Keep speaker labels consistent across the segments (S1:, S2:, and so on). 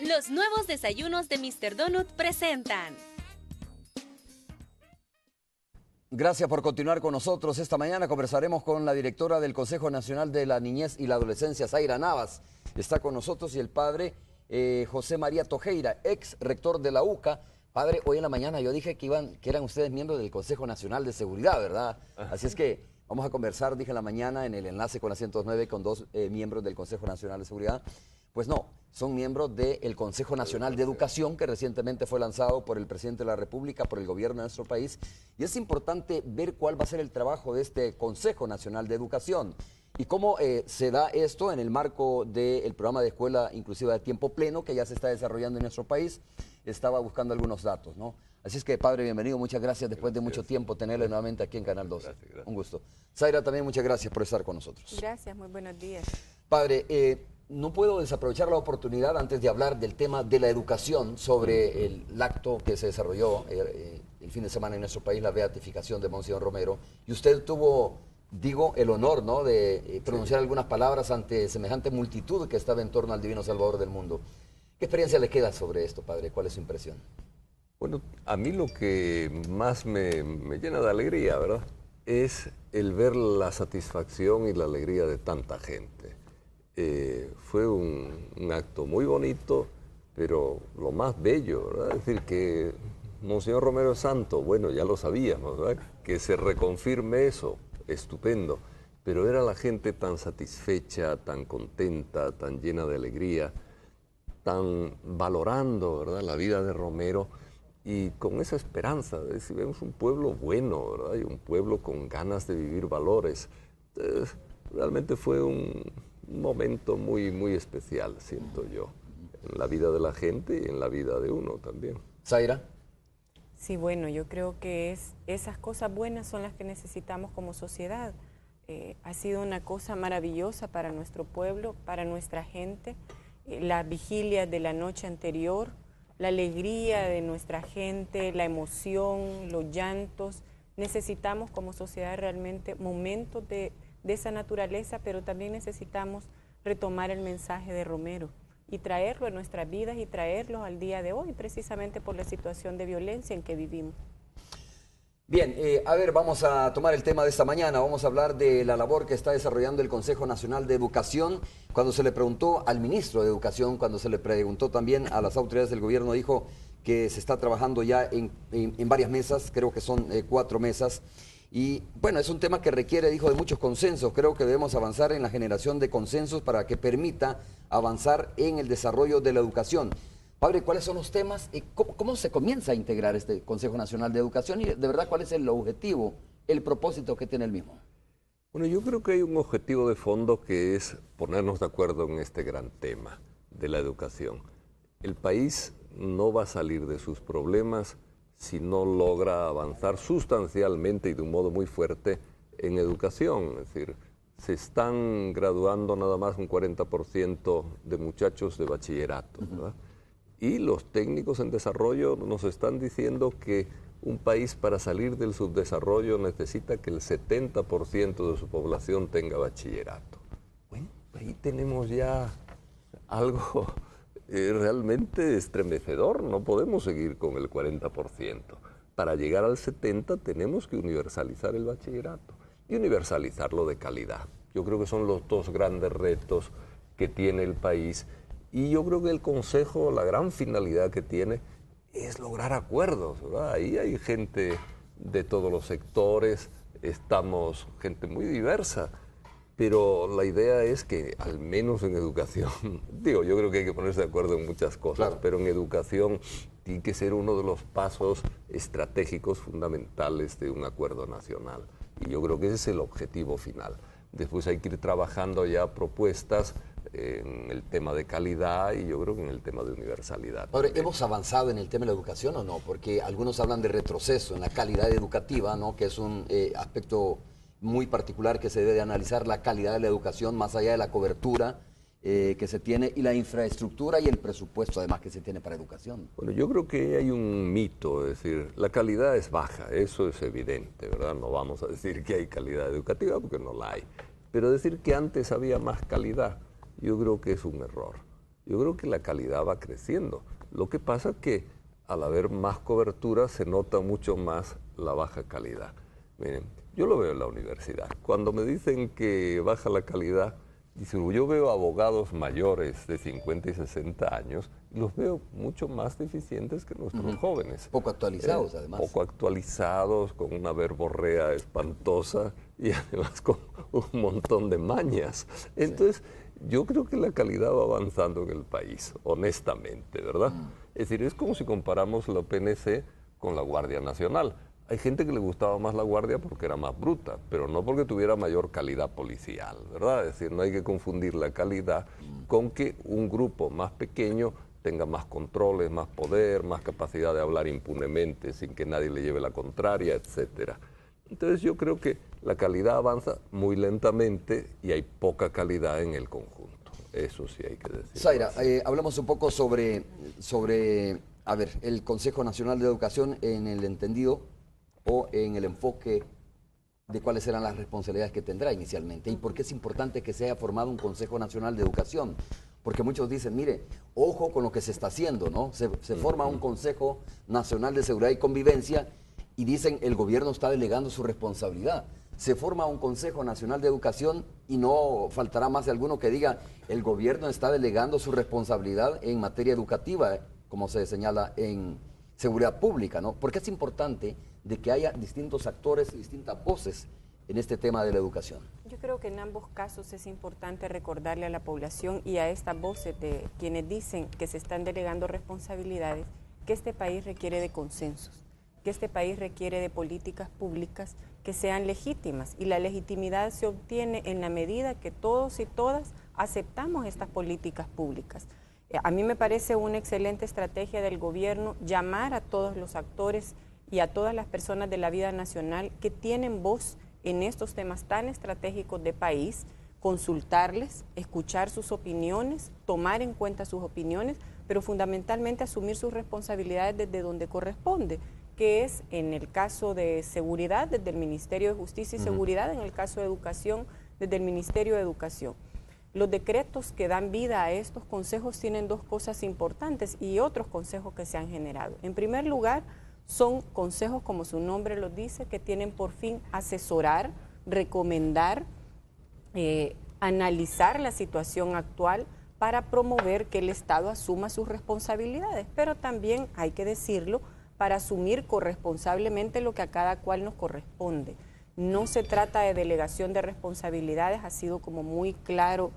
S1: Los nuevos desayunos de Mr. Donut presentan.
S2: Gracias por continuar con nosotros. Esta mañana conversaremos con la directora del Consejo Nacional de la Niñez y la Adolescencia, Zaira Navas. Está con nosotros y el padre José María Tojeira, ex rector de la UCA. Padre, hoy en la mañana yo dije que eran ustedes miembros del Consejo Nacional de Seguridad, ¿verdad? Así es que vamos a conversar, dije en la mañana, en el enlace con la 109 con dos miembros del Consejo Nacional de Seguridad. Pues no, son miembros del Consejo Nacional de Educación, que recientemente fue lanzado por el presidente de la República, por el gobierno de nuestro país. Y es importante ver cuál va a ser el trabajo de este Consejo Nacional de Educación y cómo se da esto en el marco del programa de escuela inclusiva de tiempo pleno que ya se está desarrollando en nuestro país. Estaba buscando algunos datos, ¿no? Así es que, padre, bienvenido, muchas gracias después de mucho tiempo tenerle nuevamente aquí en Canal 12.
S3: Gracias.
S2: Un gusto. Zaira, también muchas gracias por estar con nosotros.
S4: Gracias, muy buenos días.
S2: Padre, no puedo desaprovechar la oportunidad antes de hablar del tema de la educación sobre el acto que se desarrolló el fin de semana en nuestro país, la beatificación de Monseñor Romero. Y usted tuvo, digo, el honor, ¿no?, de pronunciar algunas palabras ante semejante multitud que estaba en torno al Divino Salvador del mundo. ¿Qué experiencia le queda sobre esto, padre? ¿Cuál es su impresión?
S3: Bueno, a mí lo que más me llena de alegría, ¿verdad?, es el ver la satisfacción y la alegría de tanta gente. Fue un acto muy bonito, pero lo más bello, ¿verdad? Es decir, que Monseñor Romero es santo, bueno, ya lo sabíamos, ¿verdad? Que se reconfirme eso, estupendo, pero era la gente tan satisfecha, tan contenta, tan llena de alegría, tan valorando, ¿verdad?, la vida de Romero y con esa esperanza de si vemos un pueblo bueno, ¿verdad?, y un pueblo con ganas de vivir valores. Realmente fue un momento muy, muy especial, siento yo, en la vida de la gente y en la vida de uno también.
S2: Zaira.
S4: Sí, bueno, yo creo que esas cosas buenas son las que necesitamos como sociedad. Ha sido una cosa maravillosa para nuestro pueblo, para nuestra gente. La vigilia de la noche anterior, la alegría de nuestra gente, la emoción, los llantos. Necesitamos como sociedad realmente momentos de esa naturaleza, pero también necesitamos retomar el mensaje de Romero y traerlo a nuestras vidas y traerlo al día de hoy, precisamente por la situación de violencia en que vivimos.
S2: Bien, a ver, vamos a tomar el tema de esta mañana. Vamos a hablar de la labor que está desarrollando el Consejo Nacional de Educación. Cuando se le preguntó al ministro de Educación, cuando se le preguntó también a las autoridades del gobierno, dijo que se está trabajando ya en varias mesas, creo que son 4 mesas. Y bueno, es un tema que requiere, dijo, de muchos consensos. Creo que debemos avanzar en la generación de consensos para que permita avanzar en el desarrollo de la educación. Padre, ¿cuáles son los temas? ¿Cómo se comienza a integrar este Consejo Nacional de Educación? Y de verdad, ¿cuál es el objetivo, el propósito que tiene el mismo?
S3: Bueno, yo creo que hay un objetivo de fondo que es ponernos de acuerdo en este gran tema de la educación. El país no va a salir de sus problemas si no logra avanzar sustancialmente y de un modo muy fuerte en educación. Es decir, se están graduando nada más un 40% de muchachos de bachillerato, ¿verdad? Y los técnicos en desarrollo nos están diciendo que un país para salir del subdesarrollo necesita que el 70% de su población tenga bachillerato. Bueno, ahí tenemos ya algo realmente estremecedor. No podemos seguir con el 40%. Para llegar al 70% tenemos que universalizar el bachillerato y universalizarlo de calidad. Yo creo que son los dos grandes retos que tiene el país. Y yo creo que el Consejo, la gran finalidad que tiene es lograr acuerdos, ¿verdad? Ahí hay gente de todos los sectores, estamos gente muy diversa, pero la idea es que al menos en educación, digo, yo creo que hay que ponerse de acuerdo en muchas cosas, claro, pero en educación tiene que ser uno de los pasos estratégicos fundamentales de un acuerdo nacional. Y yo creo que ese es el objetivo final. Después hay que ir trabajando ya propuestas en el tema de calidad y yo creo que en el tema de universalidad.
S2: Ahora, ¿hemos avanzado en el tema de la educación o no? Porque algunos hablan de retroceso en la calidad educativa, ¿no?, que es un aspecto muy particular que se debe de analizar, la calidad de la educación más allá de la cobertura que se tiene y la infraestructura y el presupuesto además que se tiene para educación.
S3: Bueno, yo creo que hay un mito, es decir, la calidad es baja, eso es evidente, ¿verdad? No vamos a decir que hay calidad educativa porque no la hay, pero decir que antes había más calidad, yo creo que es un error. yo creo que la calidad va creciendo. Lo que pasa es que al haber más cobertura se nota mucho más la baja calidad. Miren, yo lo veo en la universidad. Cuando me dicen que baja la calidad, dicen, yo veo abogados mayores de 50 y 60 años y los veo mucho más deficientes que nuestros jóvenes.
S2: Poco actualizados, además.
S3: Poco actualizados, con una verborrea espantosa y además con un montón de mañas. Entonces, yo creo que la calidad va avanzando en el país, honestamente, ¿verdad? Es decir, es como si comparamos la PNC con la Guardia Nacional. Hay gente que le gustaba más la Guardia porque era más bruta, pero no porque tuviera mayor calidad policial, ¿verdad? Es decir, no hay que confundir la calidad con que un grupo más pequeño tenga más controles, más poder, más capacidad de hablar impunemente sin que nadie le lleve la contraria, etcétera. Entonces yo creo que la calidad avanza muy lentamente y hay poca calidad en el conjunto. Eso sí hay que decir.
S2: Zaira, hablamos un poco sobre, a ver, el Consejo Nacional de Educación en el entendido o en el enfoque de cuáles serán las responsabilidades que tendrá inicialmente y por qué es importante que se haya formado un Consejo Nacional de Educación. Porque muchos dicen, mire, ojo con lo que se está haciendo, ¿no? Se forma un Consejo Nacional de Seguridad y Convivencia y dicen el gobierno está delegando su responsabilidad. Se forma un Consejo Nacional de Educación y no faltará más de alguno que diga el gobierno está delegando su responsabilidad en materia educativa, como se señala en seguridad pública, ¿no? Porque es importante de que haya distintos actores y distintas voces en este tema de la educación.
S4: Yo creo que en ambos casos es importante recordarle a la población y a estas voces de quienes dicen que se están delegando responsabilidades, que este país requiere de consensos, que este país requiere de políticas públicas que sean legítimas y la legitimidad se obtiene en la medida que todos y todas aceptamos estas políticas públicas. A mí me parece una excelente estrategia del gobierno llamar a todos los actores y a todas las personas de la vida nacional que tienen voz en estos temas tan estratégicos de país, consultarles, escuchar sus opiniones, tomar en cuenta sus opiniones, pero fundamentalmente asumir sus responsabilidades desde donde corresponde, que es en el caso de seguridad desde el Ministerio de Justicia y Seguridad, en el caso de educación desde el Ministerio de Educación. Los decretos que dan vida a estos consejos tienen dos cosas importantes y otros consejos que se han generado. En primer lugar, son consejos, como su nombre lo dice, que tienen por fin asesorar, recomendar, analizar la situación actual para promover que el Estado asuma sus responsabilidades, pero también, hay que decirlo, para asumir corresponsablemente lo que a cada cual nos corresponde. No se trata de delegación de responsabilidades, ha sido como muy claro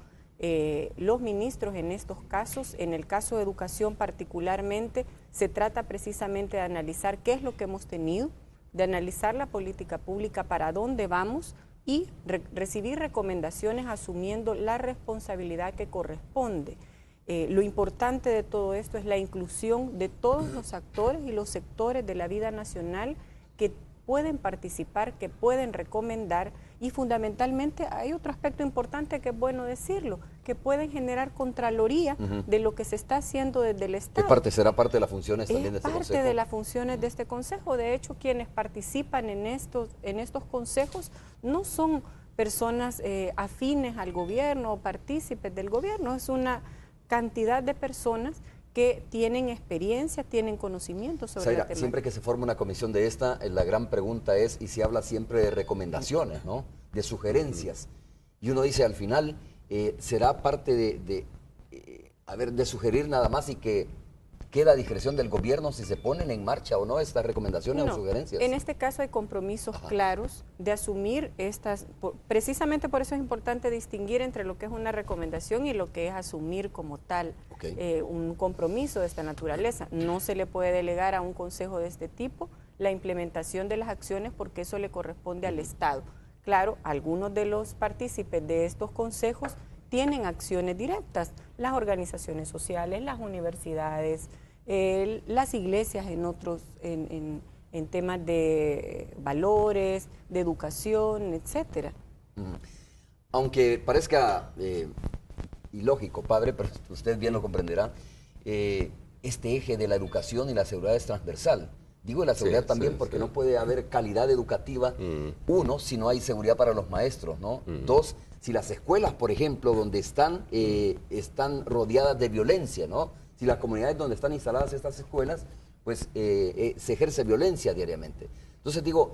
S4: los ministros en estos casos. En el caso de educación particularmente, se trata precisamente de analizar qué es lo que hemos tenido, de analizar la política pública, para dónde vamos y recibir recomendaciones asumiendo la responsabilidad que corresponde. Lo importante de todo esto es la inclusión de todos los actores y los sectores de la vida nacional que pueden participar, que pueden recomendar y fundamentalmente hay otro aspecto importante que es bueno decirlo, que pueden generar contraloría de lo que se está haciendo desde el Estado.
S2: ¿Será parte de las funciones también de este consejo? Es parte
S4: de las funciones de este consejo. De hecho, quienes participan en estos consejos no son personas afines al gobierno o partícipes del gobierno, es una cantidad de personas que tienen experiencia, tienen conocimiento sobre la temática.
S2: Siempre que se forma una comisión de esta, la gran pregunta es, y se habla siempre de recomendaciones, ¿no? De sugerencias. Y uno dice, al final, será parte de sugerir nada más y que queda a discreción del gobierno si se ponen en marcha o no estas recomendaciones o sugerencias.
S4: En este caso hay compromisos claros de asumir estas, precisamente por eso es importante distinguir entre lo que es una recomendación y lo que es asumir como tal un compromiso de esta naturaleza. No se le puede delegar a un consejo de este tipo la implementación de las acciones porque eso le corresponde al Estado. Claro, algunos de los partícipes de estos consejos tienen acciones directas, las organizaciones sociales, las universidades, las iglesias en temas de valores, de educación, etcétera.
S2: Aunque parezca ilógico, padre, pero usted bien lo comprenderá, este eje de la educación y la seguridad es transversal. Digo la seguridad
S3: Sí,
S2: también
S3: sí,
S2: porque
S3: sí.
S2: no puede haber calidad educativa, uno, si no hay seguridad para los maestros, ¿no? Dos, si las escuelas, por ejemplo, donde están, están rodeadas de violencia, ¿no? Si las comunidades donde están instaladas estas escuelas, pues se ejerce violencia diariamente. Entonces digo,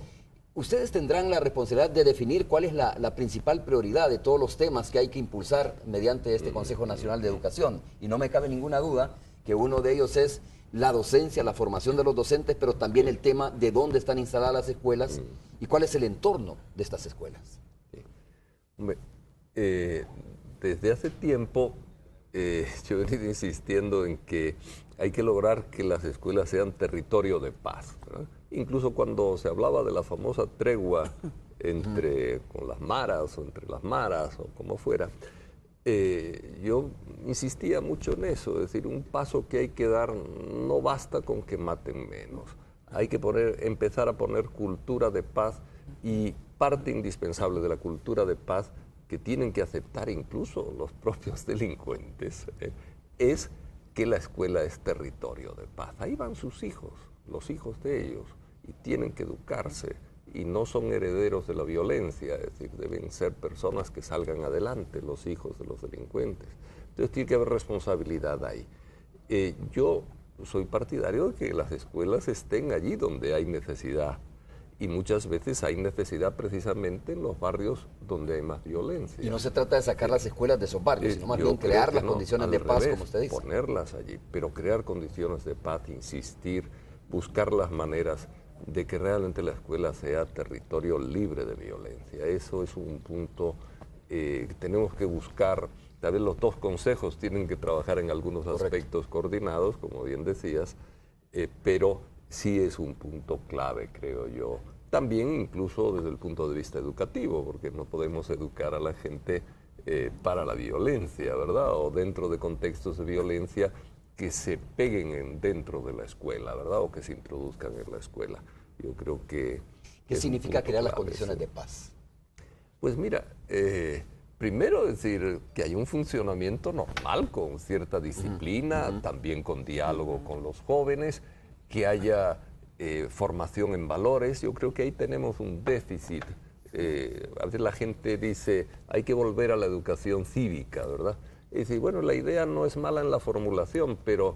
S2: ustedes tendrán la responsabilidad de definir cuál es la principal prioridad de todos los temas que hay que impulsar mediante este Consejo Nacional de Educación. Y no me cabe ninguna duda que uno de ellos es la docencia, la formación de los docentes, pero también el tema de dónde están instaladas las escuelas y cuál es el entorno de estas escuelas.
S3: Sí. Hombre, desde hace tiempo yo he venido insistiendo en que hay que lograr que las escuelas sean territorio de paz, ¿verdad? Incluso cuando se hablaba de la famosa tregua con las maras o entre las maras o como fuera, yo insistía mucho en eso, es decir, un paso que hay que dar, no basta con que maten menos, hay que empezar a poner cultura de paz, y parte indispensable de la cultura de paz que tienen que aceptar incluso los propios delincuentes, es que la escuela es territorio de paz. Ahí van sus hijos, los hijos de ellos, y tienen que educarse, y no son herederos de la violencia, es decir, deben ser personas que salgan adelante, los hijos de los delincuentes. Entonces tiene que haber responsabilidad ahí. Yo soy partidario de que las escuelas estén allí donde hay necesidad, y muchas veces hay necesidad precisamente en los barrios donde hay más violencia.
S2: Y no se trata de sacar las escuelas de esos barrios, sino más
S3: Yo
S2: bien
S3: creo
S2: crear
S3: que
S2: las
S3: no,
S2: condiciones
S3: al
S2: de paz,
S3: revés,
S2: como usted dice.
S3: ponerlas allí, pero crear condiciones de paz, insistir, buscar las maneras de que realmente la escuela sea territorio libre de violencia. Eso es un punto que tenemos que buscar. Tal vez los dos consejos tienen que trabajar en algunos aspectos coordinados, como bien decías, pero sí es un punto clave, creo yo. También incluso desde el punto de vista educativo, porque no podemos educar a la gente para la violencia, ¿verdad? O dentro de contextos de violencia que se peguen dentro de la escuela, ¿verdad? O que se introduzcan en la escuela. Yo creo que...
S2: ¿Qué significa crear las
S3: clave,
S2: condiciones
S3: sí.
S2: de paz?
S3: Pues mira, primero decir que hay un funcionamiento normal con cierta disciplina, también con diálogo con los jóvenes, que haya formación en valores. Yo creo que ahí tenemos un déficit. A veces la gente dice, hay que volver a la educación cívica, ¿verdad? Es decir, bueno, la idea no es mala en la formulación, pero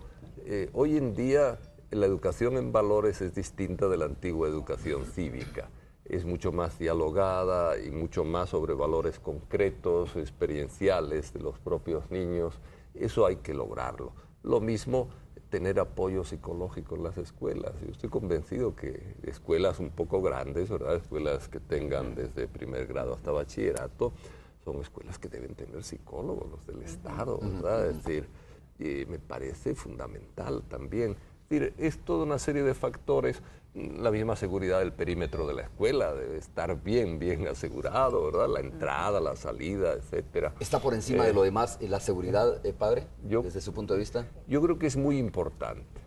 S3: hoy en día la educación en valores es distinta de la antigua educación cívica. Es mucho más dialogada y mucho más sobre valores concretos, experienciales de los propios niños. Eso hay que lograrlo. Lo mismo, tener apoyo psicológico en las escuelas. Yo estoy convencido que escuelas un poco grandes, ¿verdad? Escuelas que tengan desde primer grado hasta bachillerato, son escuelas que deben tener psicólogos, los del Estado, ¿verdad? Es decir, me parece fundamental también. Es decir, es toda una serie de factores. La misma seguridad del perímetro de la escuela debe estar bien asegurado, ¿verdad? La entrada, la salida, etcétera.
S2: ¿Está por encima de lo demás la seguridad, padre, desde su punto de vista?
S3: Yo creo que es muy importante,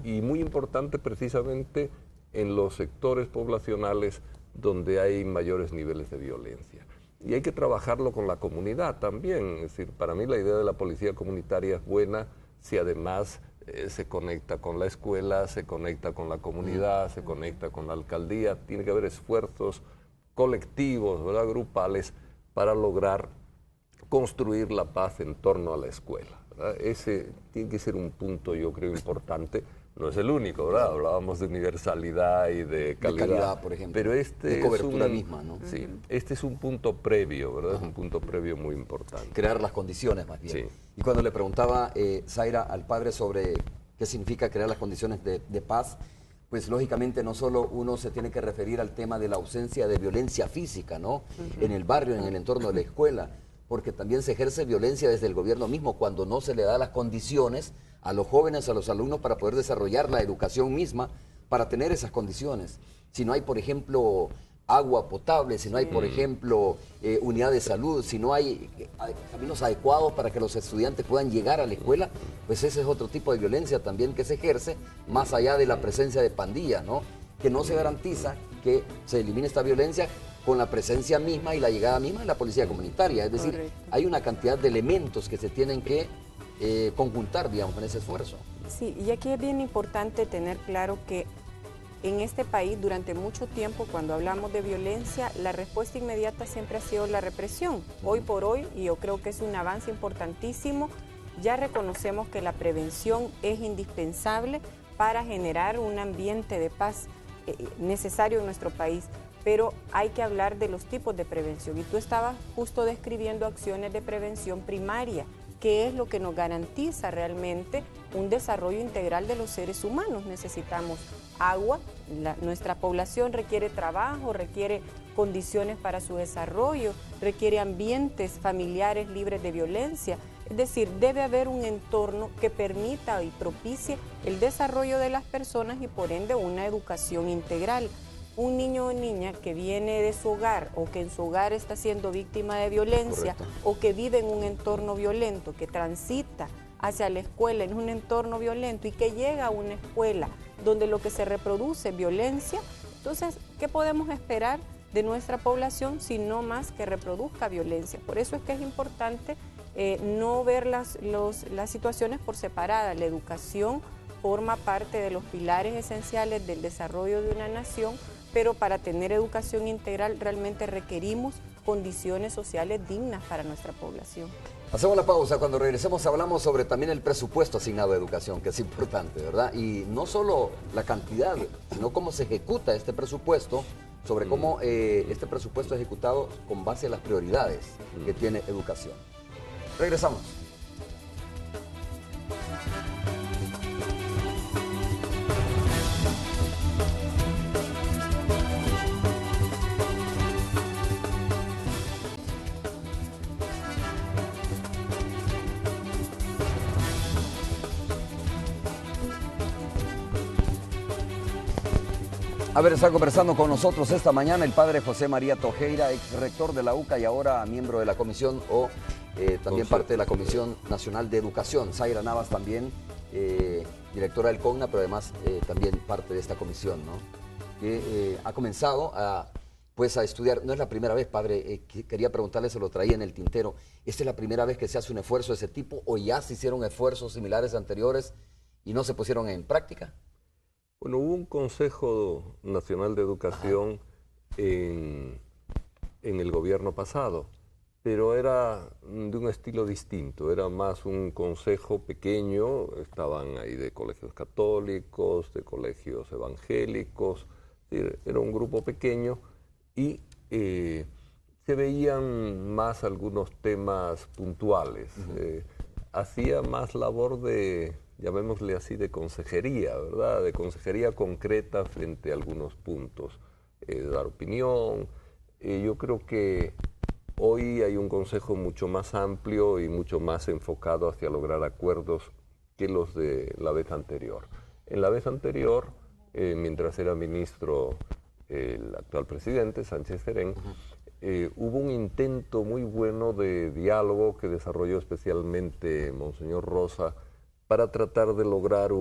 S3: y muy importante precisamente en los sectores poblacionales donde hay mayores niveles de violencia. Y hay que trabajarlo con la comunidad también. Es decir, para mí la idea de la policía comunitaria es buena si además se conecta con la escuela, se conecta con la comunidad, se conecta con la alcaldía. Tiene que haber esfuerzos colectivos, ¿verdad? Grupales, para lograr construir la paz en torno a la escuela, ¿verdad? Ese tiene que ser un punto, yo creo, importante. No es el único, ¿verdad? Hablábamos de universalidad y de calidad.
S2: De calidad, por ejemplo.
S3: Pero este
S2: de cobertura misma, ¿no?
S3: Sí, este es un punto previo, ¿verdad? Es un punto previo muy importante.
S2: Crear las condiciones, más bien.
S3: Sí.
S2: Y cuando le preguntaba, Zaira, al padre sobre qué significa crear las condiciones de paz, pues lógicamente no solo uno se tiene que referir al tema de la ausencia de violencia física, ¿no? En el barrio, en el entorno de la escuela, porque también se ejerce violencia desde el gobierno mismo cuando no se le da las condiciones a los jóvenes, a los alumnos, para poder desarrollar la educación misma, para tener esas condiciones. Si no hay, por ejemplo, agua potable, si no hay, por ejemplo, unidad de salud, si no hay caminos adecuados para que los estudiantes puedan llegar a la escuela, pues ese es otro tipo de violencia también que se ejerce, más allá de la presencia de pandillas, ¿no? Que no se garantiza que se elimine esta violencia con la presencia misma y la llegada misma de la policía comunitaria. Es decir,
S4: Correcto.
S2: hay una cantidad de elementos que se tienen que conjuntar, digamos, en ese esfuerzo.
S4: Sí, y aquí es bien importante tener claro que en este país durante mucho tiempo, cuando hablamos de violencia, la respuesta inmediata siempre ha sido la represión. Hoy por hoy, y yo creo que es un avance importantísimo, ya reconocemos que la prevención es indispensable para generar un ambiente de paz necesario en nuestro país, pero hay que hablar de los tipos de prevención. Y tú estabas justo describiendo acciones de prevención primaria, que es lo que nos garantiza realmente un desarrollo integral de los seres humanos. Necesitamos agua, nuestra población requiere trabajo, requiere condiciones para su desarrollo, requiere ambientes familiares libres de violencia. Es decir, debe haber un entorno que permita y propicie el desarrollo de las personas y por ende una educación integral. Un niño o niña que viene de su hogar o que en su hogar está siendo víctima de violencia, correcto, o que vive en un entorno violento, que transita hacia la escuela en un entorno violento y que llega a una escuela donde lo que se reproduce es violencia, entonces, ¿qué podemos esperar de nuestra población si no más que reproduzca violencia? Por eso es que es importante no ver las situaciones por separada. La educación forma parte de los pilares esenciales del desarrollo de una nación, pero para tener educación integral realmente requerimos condiciones sociales dignas para nuestra población.
S2: Hacemos la pausa, cuando regresemos hablamos sobre también el presupuesto asignado a educación, que es importante, ¿verdad? Y no solo la cantidad, sino cómo se ejecuta este presupuesto, sobre cómo este presupuesto es ejecutado con base a las prioridades que tiene educación. Regresamos. A ver, está conversando con nosotros esta mañana el padre José María Tojeira, ex rector de la UCA y ahora miembro de la comisión también parte de la Comisión Nacional de Educación. Zaira Navas también, directora del CONNA, pero además también parte de esta comisión, ¿no? Que ha comenzado a estudiar. No es la primera vez, padre, quería preguntarle, se lo traía en el tintero. ¿Esta es la primera vez que se hace un esfuerzo de ese tipo o ya se hicieron esfuerzos similares anteriores y no se pusieron en práctica?
S3: Bueno, hubo un Consejo Nacional de Educación en el gobierno pasado, pero era de un estilo distinto, era más un consejo pequeño, estaban ahí de colegios católicos, de colegios evangélicos, era un grupo pequeño y se veían más algunos temas puntuales, hacía más labor de, llamémosle así, de consejería, ¿verdad? De consejería concreta frente a algunos puntos, dar opinión. Yo creo que hoy hay un consejo mucho más amplio y mucho más enfocado hacia lograr acuerdos que los de la vez anterior. En la vez anterior, mientras era ministro el actual presidente, Sánchez Serén, hubo un intento muy bueno de diálogo que desarrolló especialmente Monseñor Rosa para tratar de lograr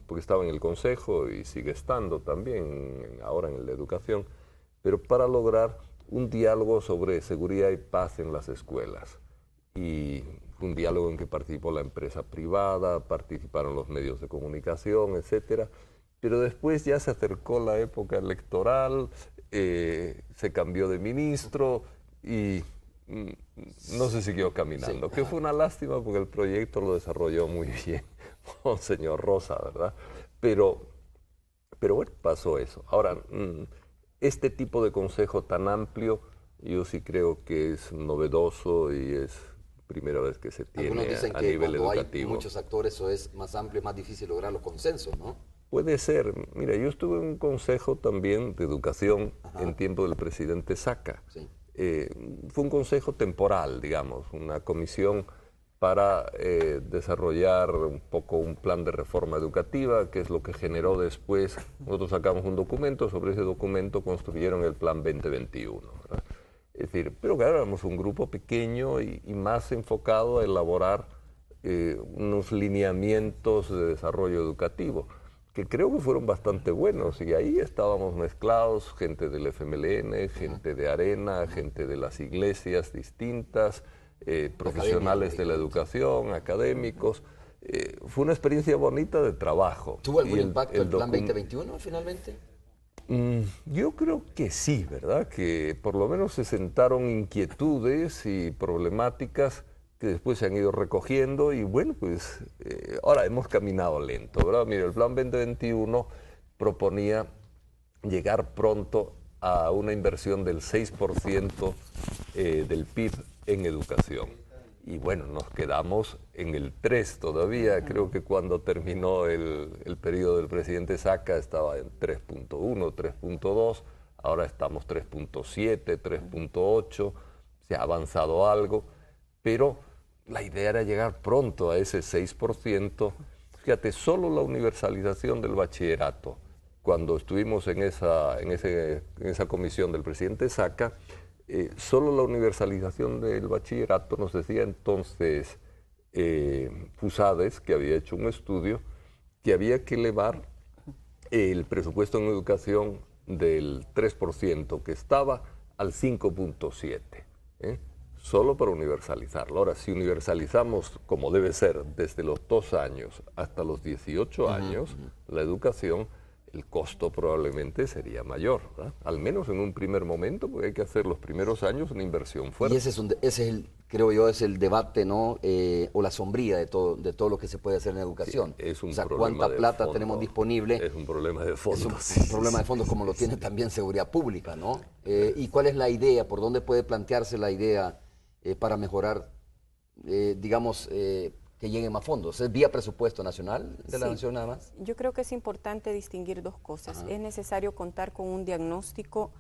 S3: porque estaba en el Consejo y sigue estando también ahora en la educación, pero para lograr un diálogo sobre seguridad y paz en las escuelas. Y fue un diálogo en que participó la empresa privada, participaron los medios de comunicación, etcétera. Pero después ya se acercó la época electoral, se cambió de ministro y no se siguió caminando, que fue una lástima porque el proyecto lo desarrolló muy bien Monseñor Rosa, ¿verdad? Pero bueno, pasó eso. Ahora, este tipo de consejo tan amplio, yo sí creo que es novedoso y es primera vez que se tiene a nivel educativo.
S2: Hay muchos actores, eso es más amplio, es más difícil lograr los consensos, ¿no?
S3: Puede ser. Mira, yo estuve en un consejo también de educación en tiempo del presidente Saca. Sí. Fue un consejo temporal, digamos, una comisión para desarrollar un poco un plan de reforma educativa, que es lo que generó después. Nosotros sacamos un documento, sobre ese documento construyeron el plan 2021, ¿verdad? Es decir, pero claro, éramos un grupo pequeño y más enfocado a elaborar unos lineamientos de desarrollo educativo, que creo que fueron bastante buenos, y ahí estábamos mezclados, gente del FMLN, gente de Arena, gente de las iglesias distintas, profesionales de la educación, académicos. Fue una experiencia bonita de trabajo.
S2: ¿Tuvo algún impacto el plan 2021 finalmente?
S3: Yo creo que sí, ¿verdad? Que por lo menos se sentaron inquietudes y problemáticas que después se han ido recogiendo y bueno, pues ahora hemos caminado lento, ¿verdad? Mire, el Plan 2021 proponía llegar pronto a una inversión del 6% del PIB en educación. Y bueno, nos quedamos en el 3 todavía. Creo que cuando terminó el periodo del presidente Saca estaba en 3.1, 3.2. Ahora estamos 3.7, 3.8. Se ha avanzado algo, pero la idea era llegar pronto a ese 6%. Fíjate, solo la universalización del bachillerato, cuando estuvimos en esa comisión del presidente Saca, solo la universalización del bachillerato, nos decía entonces Fusades, que había hecho un estudio, que había que elevar el presupuesto en educación del 3% que estaba al 5.7%, solo para universalizarlo. Ahora, si universalizamos como debe ser desde los 2 años hasta los 18 años, la educación, el costo probablemente sería mayor, ¿verdad? Al menos en un primer momento, porque hay que hacer los primeros años una inversión fuerte.
S2: Y ese es el, creo yo, es el debate, ¿no? O la sombría de todo lo que se puede hacer en educación.
S3: Sí, es un
S2: o sea,
S3: problema
S2: cuánta
S3: de
S2: plata
S3: fondo.
S2: tenemos disponible.
S3: Es un problema de fondo.
S2: Es un problema de fondo como lo tiene también seguridad pública, ¿no? ¿Y cuál es la idea? ¿Por dónde puede plantearse la idea para mejorar, digamos, que lleguen más fondos? ¿Es vía presupuesto nacional de la nación nada más?
S4: Yo creo que es importante distinguir dos cosas. Es necesario contar con un diagnóstico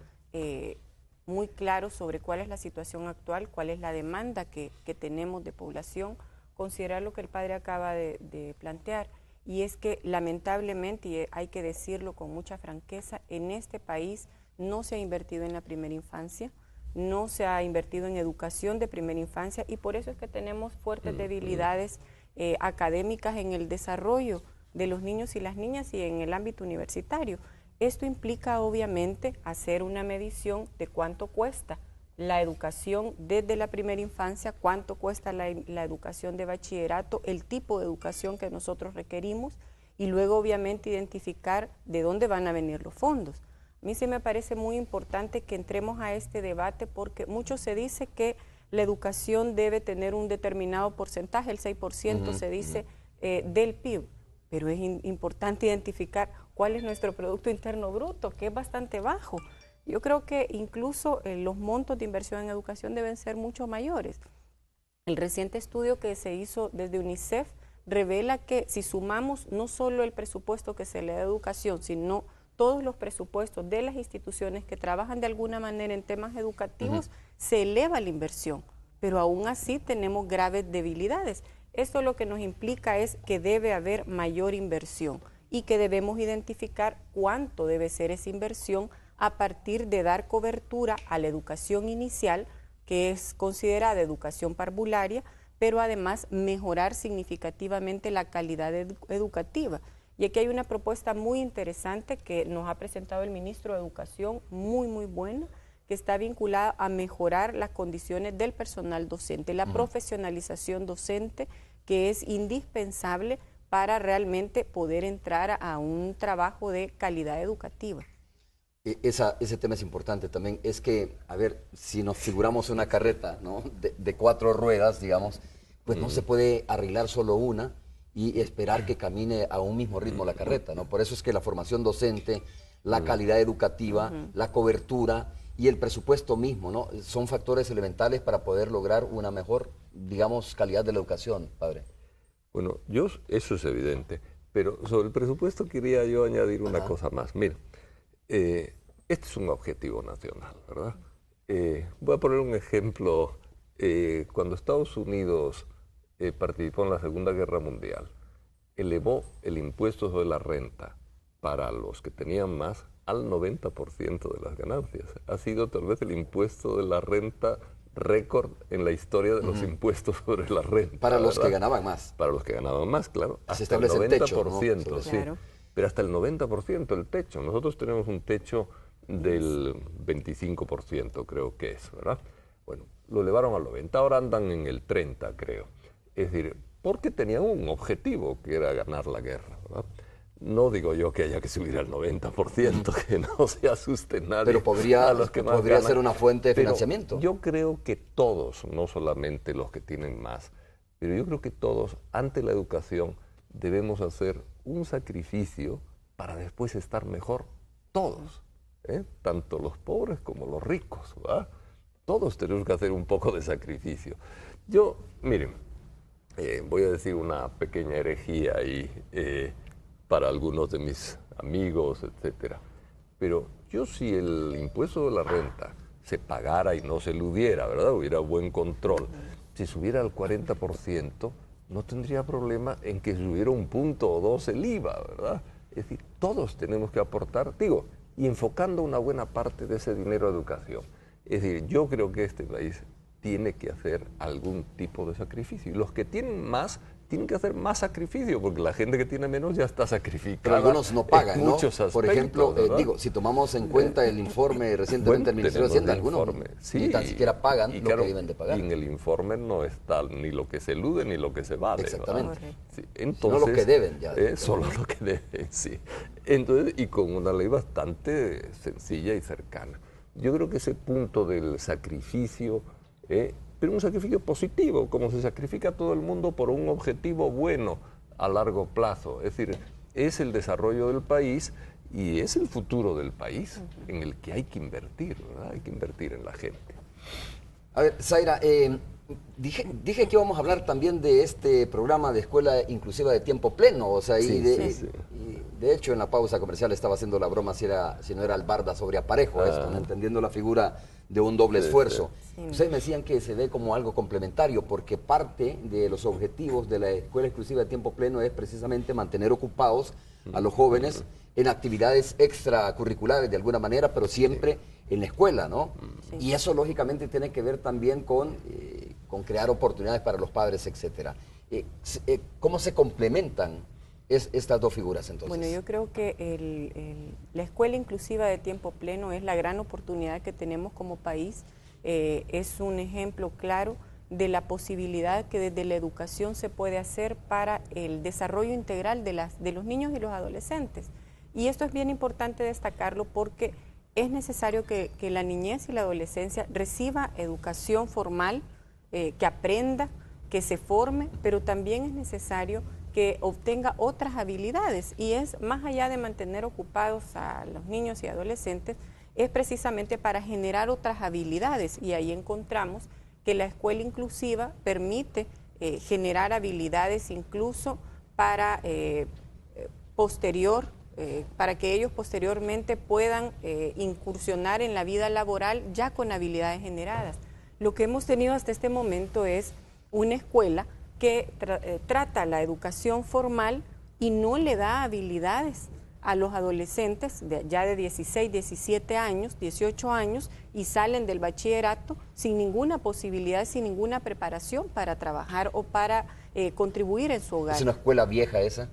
S4: muy claro sobre cuál es la situación actual, cuál es la demanda que tenemos de población, considerar lo que el padre acaba de plantear, y es que lamentablemente, y hay que decirlo con mucha franqueza, en este país no se ha invertido en la primera infancia, no se ha invertido en educación de primera infancia, y por eso es que tenemos fuertes debilidades académicas en el desarrollo de los niños y las niñas y en el ámbito universitario. Esto implica obviamente hacer una medición de cuánto cuesta la educación desde la primera infancia, cuánto cuesta la educación de bachillerato, el tipo de educación que nosotros requerimos, y luego obviamente identificar de dónde van a venir los fondos. A mí sí me parece muy importante que entremos a este debate porque mucho se dice que la educación debe tener un determinado porcentaje, el 6% se dice del PIB, pero es importante identificar cuál es nuestro Producto Interno Bruto, que es bastante bajo. Yo creo que incluso los montos de inversión en educación deben ser mucho mayores. El reciente estudio que se hizo desde UNICEF revela que si sumamos no solo el presupuesto que se le da a educación, sino todos los presupuestos de las instituciones que trabajan de alguna manera en temas educativos, se eleva la inversión, pero aún así tenemos graves debilidades. Esto lo que nos implica es que debe haber mayor inversión y que debemos identificar cuánto debe ser esa inversión a partir de dar cobertura a la educación inicial, que es considerada educación parvularia, pero además mejorar significativamente la calidad educativa. Y aquí hay una propuesta muy interesante que nos ha presentado el ministro de Educación, muy buena, que está vinculada a mejorar las condiciones del personal docente, la profesionalización docente, que es indispensable para realmente poder entrar a un trabajo de calidad educativa.
S2: Ese tema es importante también. Es que, a ver, si nos figuramos una carreta, ¿no? de 4 ruedas, digamos, pues no se puede arreglar solo una y esperar que camine a un mismo ritmo la carreta, ¿no? Por eso es que la formación docente, la calidad educativa, la cobertura y el presupuesto mismo, ¿no? Son factores elementales para poder lograr una mejor, digamos, calidad de la educación, padre.
S3: Bueno, eso es evidente, pero sobre el presupuesto quería yo añadir una cosa más. Mira, este es un objetivo nacional, ¿verdad? Voy a poner un ejemplo. Cuando Estados Unidos participó en la Segunda Guerra Mundial, elevó el impuesto sobre la renta para los que tenían más al 90% de las ganancias. Ha sido tal vez el impuesto de la renta récord en la historia de los impuestos sobre la renta.
S2: Para los
S3: ¿verdad?
S2: que ganaban más.
S3: Para los que ganaban más, claro.
S2: Se
S3: Hasta el
S2: establece
S3: 90%,
S2: el techo, ¿no?
S3: sí.
S4: Claro.
S3: Pero hasta el 90% el techo. Nosotros tenemos un techo del 25%, creo que es, ¿verdad? Bueno, lo elevaron al 90%, ahora andan en el 30%, creo. Es decir, porque tenían un objetivo, que era ganar la guerra, ¿verdad? No digo yo que haya que subir al 90%, que no se asuste nadie.
S2: Pero podría,
S3: a los que más
S2: podría
S3: ganan.
S2: ser una fuente de
S3: Pero
S2: financiamiento.
S3: yo creo que todos, no solamente los que tienen más, pero yo creo que todos, ante la educación, debemos hacer un sacrificio para después estar mejor. Todos, tanto los pobres como los ricos, ¿verdad? Todos tenemos que hacer un poco de sacrificio. Yo, miren, voy a decir una pequeña herejía ahí para algunos de mis amigos, etcétera. Pero yo, si el impuesto de la renta se pagara y no se eludiera, ¿verdad? Hubiera buen control. Si subiera al 40%, no tendría problema en que subiera 1 punto o 2 el IVA, ¿verdad? Es decir, todos tenemos que aportar, digo, y enfocando una buena parte de ese dinero a educación. Es decir, yo creo que este país tiene que hacer algún tipo de sacrificio. Y los que tienen más, tienen que hacer más sacrificio, porque la gente que tiene menos ya está sacrificada.
S2: Pero algunos no pagan, ¿no?
S3: Muchos aspectos,
S2: por ejemplo,
S3: ¿verdad?
S2: Si tomamos en cuenta el informe recientemente del Ministerio de Hacienda, algunos ni tan siquiera pagan lo que deben de pagar.
S3: Y en el informe no está ni lo que se elude ni lo que se evade.
S2: Exactamente.
S3: Sí, entonces,
S2: no lo que deben ya.
S3: Solo lo que deben, sí. Entonces, y con una ley bastante sencilla y cercana. Yo creo que ese punto del sacrificio, pero un sacrificio positivo, como se sacrifica todo el mundo por un objetivo bueno a largo plazo. Es decir, es el desarrollo del país y es el futuro del país en el que hay que invertir, ¿verdad? Hay que invertir en la gente.
S2: A ver, Zaira, dije que íbamos a hablar también de este programa de escuela inclusiva de tiempo pleno, o sea,
S3: Sí.
S2: y de hecho en la pausa comercial estaba haciendo la broma si no era albarda sobre aparejo, esto, ¿no? Entendiendo la figura de un doble esfuerzo.
S4: Sí.
S2: Ustedes me decían que se ve como algo complementario, porque parte de los objetivos de la escuela exclusiva de tiempo pleno es precisamente mantener ocupados a los jóvenes en actividades extracurriculares de alguna manera, pero siempre en la escuela, ¿no?
S4: Sí.
S2: Y eso lógicamente tiene que ver también con crear oportunidades para los padres, etcétera. ¿Cómo se complementan estas dos figuras entonces?
S4: Bueno, yo creo que la escuela inclusiva de tiempo pleno es la gran oportunidad que tenemos como país. Es un ejemplo claro de la posibilidad que desde la educación se puede hacer para el desarrollo integral de los niños y los adolescentes. Y esto es bien importante destacarlo porque es necesario que la niñez y la adolescencia reciba educación formal, que aprenda, que se forme, pero también es necesario que obtenga otras habilidades, y es más allá de mantener ocupados a los niños y adolescentes, es precisamente para generar otras habilidades, y ahí encontramos que la escuela inclusiva permite generar habilidades incluso para para que ellos posteriormente puedan incursionar en la vida laboral ya con habilidades generadas. Lo que hemos tenido hasta este momento es una escuela que trata la educación formal y no le da habilidades a los adolescentes ya de 16, 17 años, 18 años, y salen del bachillerato sin ninguna posibilidad, sin ninguna preparación para trabajar o para contribuir en su hogar.
S2: ¿Es una escuela vieja esa?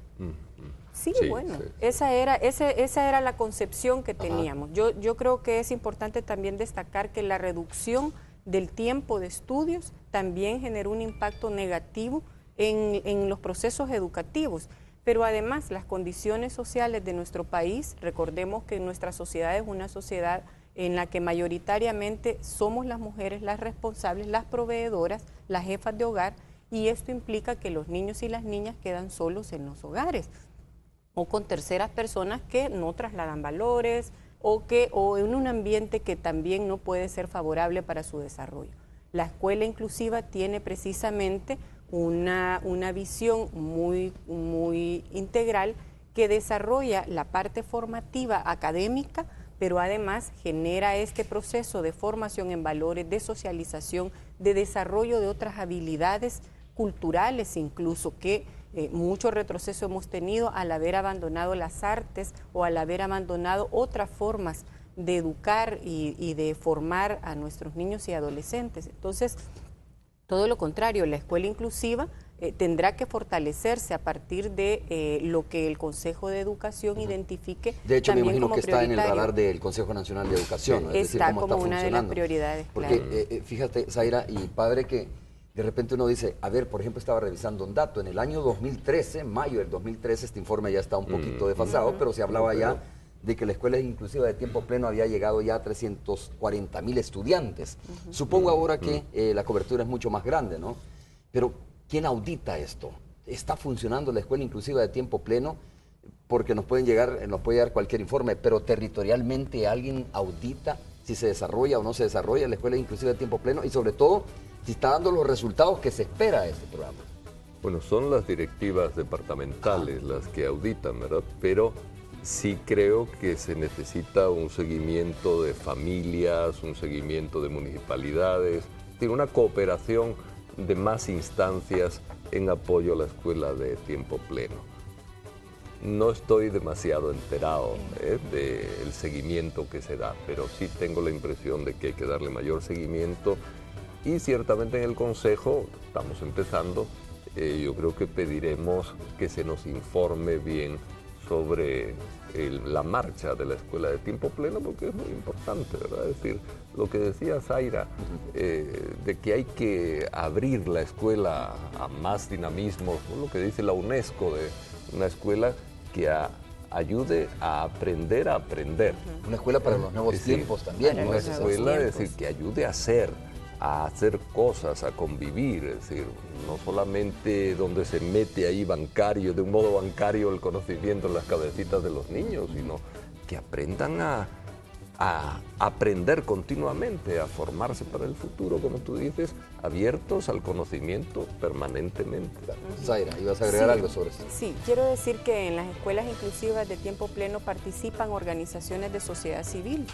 S4: Sí,
S3: Sí,
S4: bueno,
S3: sí.
S4: esa era la concepción que teníamos. Yo creo que es importante también destacar que la reducción del tiempo de estudios también generó un impacto negativo en los procesos educativos. Pero además las condiciones sociales de nuestro país, recordemos que nuestra sociedad es una sociedad en la que mayoritariamente somos las mujeres las responsables, las proveedoras, las jefas de hogar, y esto implica que los niños y las niñas quedan solos en los hogares o con terceras personas que no trasladan valores o en un ambiente que también no puede ser favorable para su desarrollo. La escuela inclusiva tiene precisamente una visión muy integral que desarrolla la parte formativa académica, pero además genera este proceso de formación en valores, de socialización, de desarrollo de otras habilidades culturales incluso, que mucho retroceso hemos tenido al haber abandonado las artes o al haber abandonado otras formas de educar y de formar a nuestros niños y adolescentes. Entonces, todo lo contrario, la escuela inclusiva tendrá que fortalecerse a partir de lo que el Consejo de Educación identifique.
S2: De hecho, me imagino que está en el
S4: prioritario.
S2: radar del Consejo Nacional de Educación, ¿no? Es decir,
S4: Está
S2: cómo
S4: como
S2: está
S4: una de las
S2: funcionando.
S4: prioridades,
S2: Porque
S4: claro.
S2: fíjate, Zaira y padre, que de repente uno dice, a ver, por ejemplo, estaba revisando un dato, en el año 2013, mayo del 2013, este informe ya está un poquito desfasado, pero se hablaba ya de que la escuela inclusiva de tiempo pleno había llegado ya a 340.000 estudiantes. Supongo ahora que la cobertura es mucho más grande, ¿no? Pero, ¿quién audita esto? ¿Está funcionando la escuela inclusiva de tiempo pleno? Porque nos puede llegar cualquier informe, pero territorialmente alguien audita si se desarrolla o no se desarrolla la escuela inclusiva de tiempo pleno y sobre todo si está dando los resultados que se espera de este programa.
S3: Bueno, son las directivas departamentales las que auditan, ¿verdad? Pero sí creo que se necesita un seguimiento de familias, un seguimiento de municipalidades, tiene una cooperación de más instancias en apoyo a la escuela de tiempo pleno. No estoy demasiado enterado del seguimiento que se da, pero sí tengo la impresión de que hay que darle mayor seguimiento y ciertamente en el Consejo, estamos empezando, yo creo que pediremos que se nos informe bien sobre la marcha de la escuela de tiempo pleno, porque es muy importante, ¿verdad? Es decir, lo que decía Zaira, de que hay que abrir la escuela a más dinamismo, lo que dice la UNESCO de una escuela que ayude a aprender a aprender.
S2: Una escuela para los nuevos tiempos también.
S3: Una escuela, es decir, que ayude a hacer cosas, a convivir, es decir, no solamente donde se mete ahí bancario, de un modo bancario el conocimiento en las cabecitas de los niños, sino que aprendan a aprender continuamente, a formarse para el futuro, como tú dices, abiertos al conocimiento permanentemente.
S2: Zaira, ¿ibas a agregar algo sobre esto?
S4: Sí, quiero decir que en las escuelas inclusivas de tiempo pleno participan organizaciones de sociedad civil,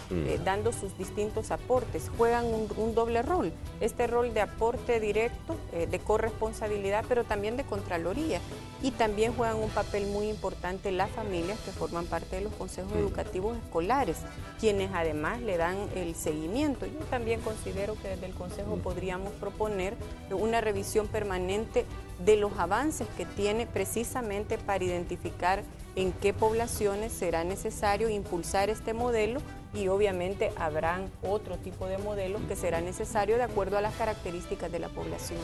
S4: dando sus distintos aportes, juegan un doble rol, este rol de aporte directo, de corresponsabilidad, pero también de contraloría, y también juegan un papel muy importante las familias que forman parte de los consejos educativos escolares, quienes además le dan el seguimiento. Yo también considero que desde el Consejo podríamos proponer una revisión permanente de los avances que tiene precisamente para identificar en qué poblaciones será necesario impulsar este modelo y obviamente habrán otro tipo de modelos que será necesario de acuerdo a las características de la población.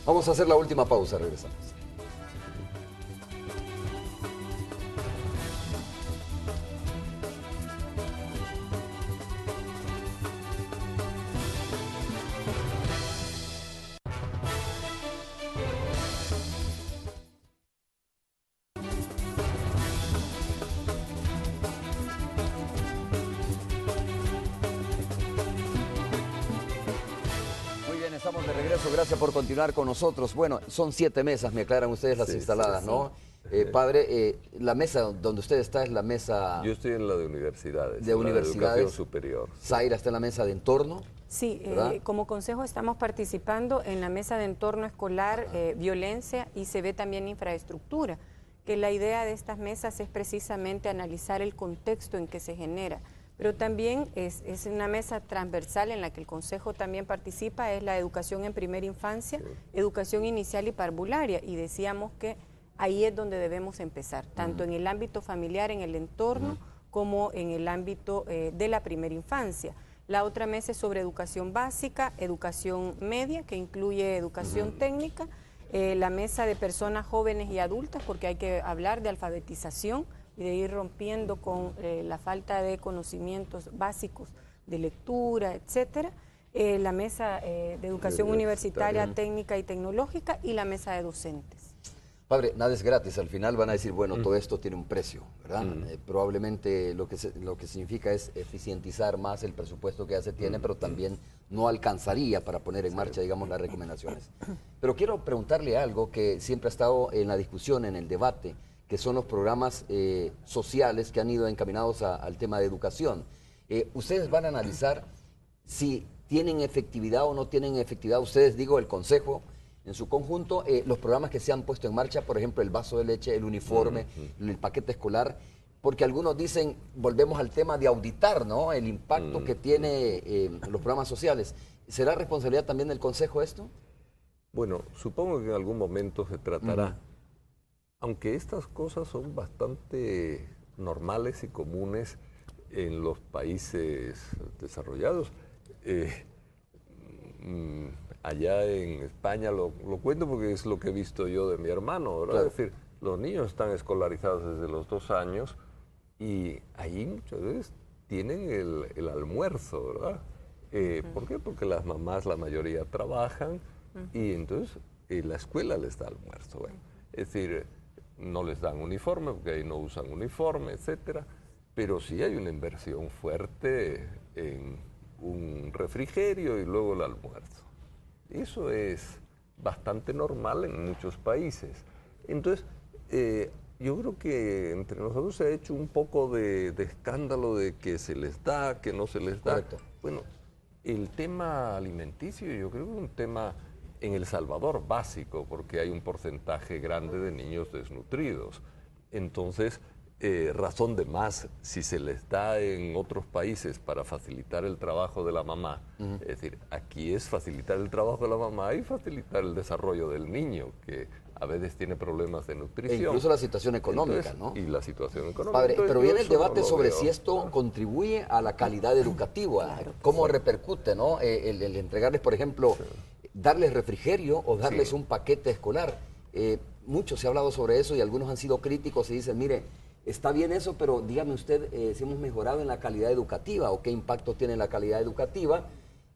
S2: Vamos a hacer la última pausa, regresamos. Estamos de regreso, gracias por continuar con nosotros. Bueno, son 7 mesas, me aclaran ustedes las instaladas, ¿no? Padre, la mesa donde usted está es la mesa...
S3: Yo estoy en la de universidades.
S2: De universidades.
S3: Educación superior.
S2: Zaira está en la mesa de entorno.
S4: Sí, como consejo estamos participando en la mesa de entorno escolar, violencia, y se ve también infraestructura, que la idea de estas mesas es precisamente analizar el contexto en que se genera. Pero también es una mesa transversal en la que el Consejo también participa, es la educación en primera infancia, educación inicial y parvularia, y decíamos que ahí es donde debemos empezar, tanto en el ámbito familiar, en el entorno, como en el ámbito de la primera infancia. La otra mesa es sobre educación básica, educación media, que incluye educación técnica, la mesa de personas jóvenes y adultas, porque hay que hablar de alfabetización, y de ir rompiendo con la falta de conocimientos básicos de lectura, etcétera, la mesa de educación universitaria, técnica y tecnológica, y la mesa de docentes.
S2: Padre, nada es gratis, al final van a decir, bueno, todo esto tiene un precio, ¿verdad? Probablemente lo que significa es eficientizar más el presupuesto que ya se tiene, pero también no alcanzaría para poner en marcha, digamos, las recomendaciones. Pero quiero preguntarle algo que siempre ha estado en la discusión, en el debate, que son los programas sociales que han ido encaminados al tema de educación. Ustedes van a analizar si tienen efectividad o no tienen efectividad, ustedes, digo, el Consejo en su conjunto, los programas que se han puesto en marcha, por ejemplo, el vaso de leche, el uniforme, el paquete escolar, porque algunos dicen, volvemos al tema de auditar, ¿no?, el impacto que tiene los programas sociales. ¿Será responsabilidad también del Consejo esto?
S3: Bueno, supongo que en algún momento se tratará. Aunque estas cosas son bastante normales y comunes en los países desarrollados, allá en España, lo cuento porque es lo que he visto yo de mi hermano, ¿verdad?
S2: Claro.
S3: Es decir, los niños están escolarizados desde los 2 años y ahí muchas veces tienen el almuerzo, ¿verdad? ¿Por qué? Porque las mamás, la mayoría, trabajan y entonces la escuela les da almuerzo. Bueno, es decir, no les dan uniforme porque ahí no usan uniforme, etcétera, pero sí hay una inversión fuerte en un refrigerio y luego el almuerzo. Eso es bastante normal en muchos países. Entonces, yo creo que entre nosotros se ha hecho un poco de escándalo de que se les da, que no se les da.
S2: Correcto.
S3: Bueno, el tema alimenticio yo creo que es un tema en El Salvador básico, porque hay un porcentaje grande de niños desnutridos. Entonces, razón de más si se les da en otros países para facilitar el trabajo de la mamá. Es decir, aquí es facilitar el trabajo de la mamá y facilitar el desarrollo del niño, que a veces tiene problemas de nutrición.
S2: E incluso la situación económica,
S3: Entonces,
S2: ¿no?
S3: Y la situación económica.
S2: Padre,
S3: Entonces,
S2: pero
S3: yo
S2: viene el
S3: eso no
S2: debate
S3: lo
S2: sobre
S3: veo.
S2: si esto contribuye a la calidad educativa,
S4: Claro.
S2: cómo repercute, ¿no? El entregarles, por ejemplo, darles refrigerio o darles
S3: Sí.
S2: un paquete escolar. Mucho se ha hablado sobre eso y algunos han sido críticos y dicen, mire, está bien eso, pero dígame usted si hemos mejorado en la calidad educativa o qué impacto tiene en la calidad educativa.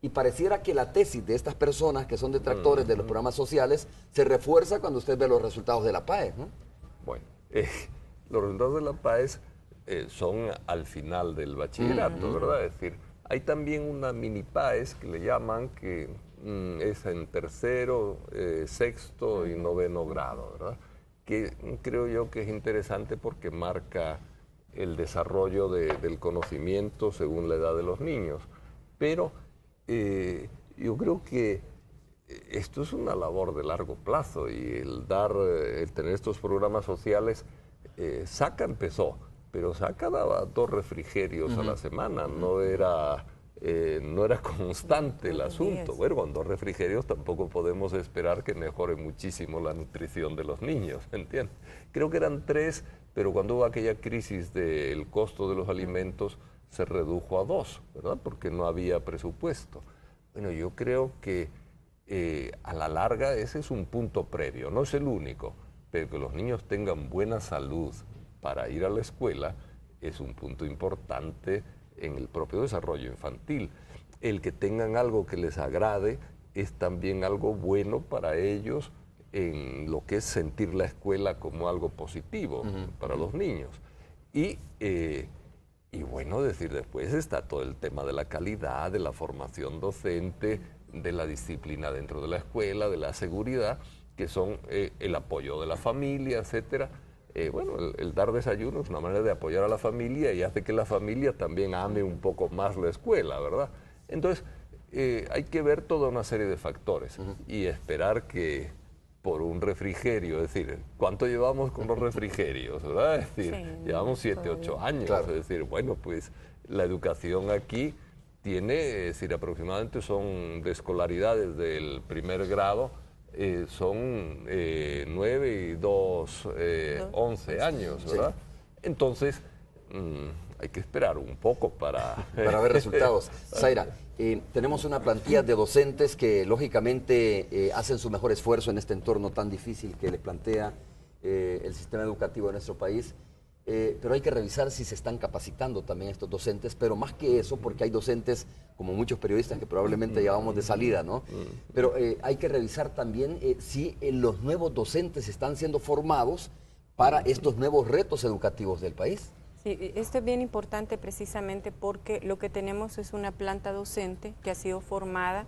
S2: Y pareciera que la tesis de estas personas que son detractores de los programas sociales se refuerza cuando usted ve los resultados de la PAES, ¿no?
S3: Bueno, los resultados de la PAES son al final del bachillerato, ¿verdad? Es decir, hay también una mini PAES que le llaman, que es en tercero, sexto y noveno grado, ¿verdad? Que creo yo que es interesante porque marca el desarrollo del conocimiento según la edad de los niños. Pero yo creo que esto es una labor de largo plazo y el tener estos programas sociales, SACA empezó, pero SACA daba 2 refrigerios a la semana, no era constante el asunto. Bueno, con 2 refrigerios tampoco podemos esperar que mejore muchísimo la nutrición de los niños, ¿entiendes? Creo que eran 3, pero cuando hubo aquella crisis del costo de los alimentos, se redujo a 2, ¿verdad? Porque no había presupuesto. Bueno, yo creo que a la larga ese es un punto previo, no es el único, pero que los niños tengan buena salud para ir a la escuela es un punto importante en el propio desarrollo infantil. El que tengan algo que les agrade es también algo bueno para ellos en lo que es sentir la escuela como algo positivo para los niños. Y bueno, decir, después está todo el tema de la calidad, de la formación docente, de la disciplina dentro de la escuela, de la seguridad, que son el apoyo de la familia, etcétera. Bueno, el dar desayuno es una manera de apoyar a la familia y hace que la familia también ame un poco más la escuela, ¿verdad? Entonces, hay que ver toda una serie de factores y esperar que por un refrigerio, es decir, ¿cuánto llevamos con los refrigerios, verdad? Es decir,
S4: Sí,
S3: llevamos 7, 8 años,
S2: Claro.
S3: es decir, bueno, pues la educación aquí tiene, es decir, aproximadamente son de escolaridades del primer grado, son 9 y 2, 11 años, ¿verdad? Entonces, hay que esperar un poco para
S2: ver resultados. Zaira, tenemos una plantilla de docentes que lógicamente hacen su mejor esfuerzo en este entorno tan difícil que les plantea el sistema educativo de nuestro país, pero hay que revisar si se están capacitando también estos docentes, pero más que eso, porque hay docentes, como muchos periodistas que probablemente llevamos de salida, ¿no? Pero hay que revisar también si los nuevos docentes están siendo formados para estos nuevos retos educativos del país.
S4: Sí, esto es bien importante precisamente porque lo que tenemos es una planta docente que ha sido formada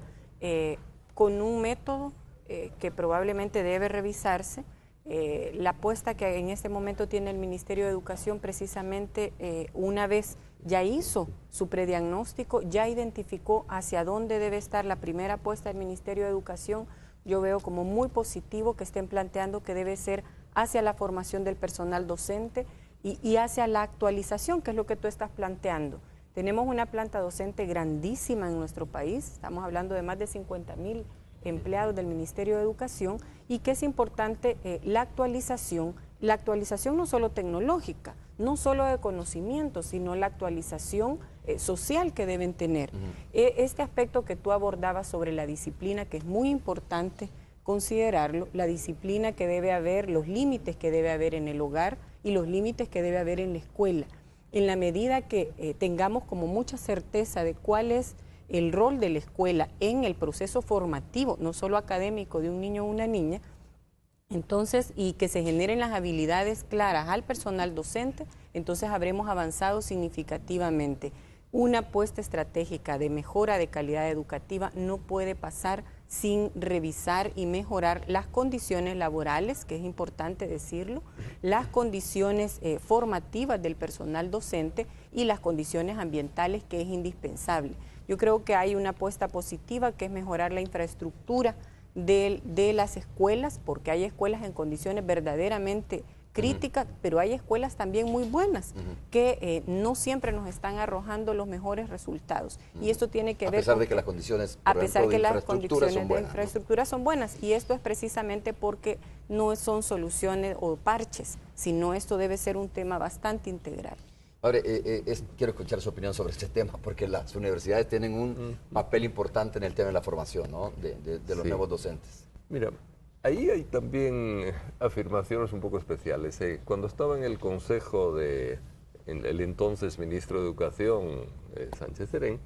S4: con un método que probablemente debe revisarse. La apuesta que en este momento tiene el Ministerio de Educación precisamente una vez ya hizo su prediagnóstico, ya identificó hacia dónde debe estar la primera apuesta del Ministerio de Educación. Yo veo como muy positivo que estén planteando que debe ser hacia la formación del personal docente y hacia la actualización, que es lo que tú estás planteando. Tenemos una planta docente grandísima en nuestro país, estamos hablando de más de 50,000 empleados del Ministerio de Educación, y que es importante la actualización no solo tecnológica, no solo de conocimiento, sino la actualización social que deben tener. Este aspecto que tú abordabas sobre la disciplina, que es muy importante considerarlo, la disciplina que debe haber, los límites que debe haber en el hogar y los límites que debe haber en la escuela. En la medida que tengamos como mucha certeza de cuál es el rol de la escuela en el proceso formativo, no solo académico de un niño o una niña, entonces, y que se generen las habilidades claras al personal docente, entonces habremos avanzado significativamente. Una apuesta estratégica de mejora de calidad educativa no puede pasar sin revisar y mejorar las condiciones laborales, que es importante decirlo, las condiciones formativas del personal docente y las condiciones ambientales, que es indispensable. Yo creo que hay una apuesta positiva, que es mejorar la infraestructura de las escuelas, porque hay escuelas en condiciones verdaderamente críticas, pero hay escuelas también muy buenas que no siempre nos están arrojando los mejores resultados. Y esto tiene que ver
S2: a pesar
S4: con
S2: de que las condiciones,
S4: a
S2: por
S4: pesar
S2: ejemplo,
S4: que
S2: de
S4: las
S2: infraestructura
S4: condiciones
S2: son buenas,
S4: de infraestructura son buenas, y esto es precisamente porque no son soluciones o parches, sino esto debe ser un tema bastante integral.
S2: Padre, quiero escuchar su opinión sobre este tema, porque las universidades tienen un papel importante en el tema de la formación, ¿no? de los nuevos docentes.
S3: Mira, ahí hay también afirmaciones un poco especiales. Cuando estaba en el consejo de el entonces ministro de Educación, Sánchez Serén,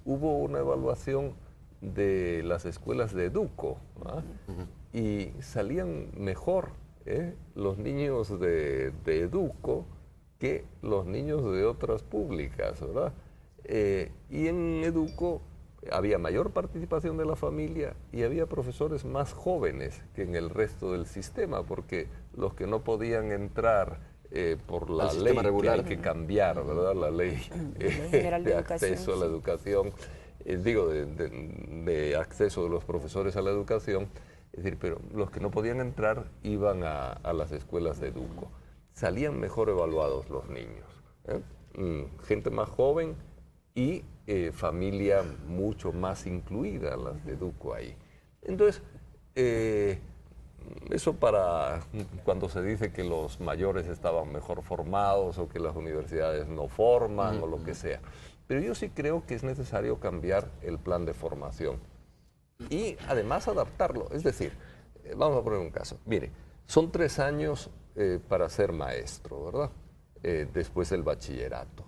S3: hubo una evaluación de las escuelas de Educo, ¿ah? Y salían mejor los niños de Educo que los niños de otras públicas, ¿verdad? Y en Educo había mayor participación de la familia y había profesores más jóvenes que en el resto del sistema, porque los que no podían entrar por la ley regular que hay que cambiar, ¿verdad? La ley de acceso a la educación, de acceso de los profesores a la educación, es decir, pero los que no podían entrar iban a las escuelas de Educo. Salían mejor evaluados los niños, gente más joven y familia mucho más incluida, las de Educo ahí. Entonces, eso para cuando se dice que los mayores estaban mejor formados o que las universidades no forman o lo que sea. Pero yo sí creo que es necesario cambiar el plan de formación y además adaptarlo. Es decir, vamos a poner un caso. Mire, son 3 años para ser maestro, ¿verdad? Después del bachillerato.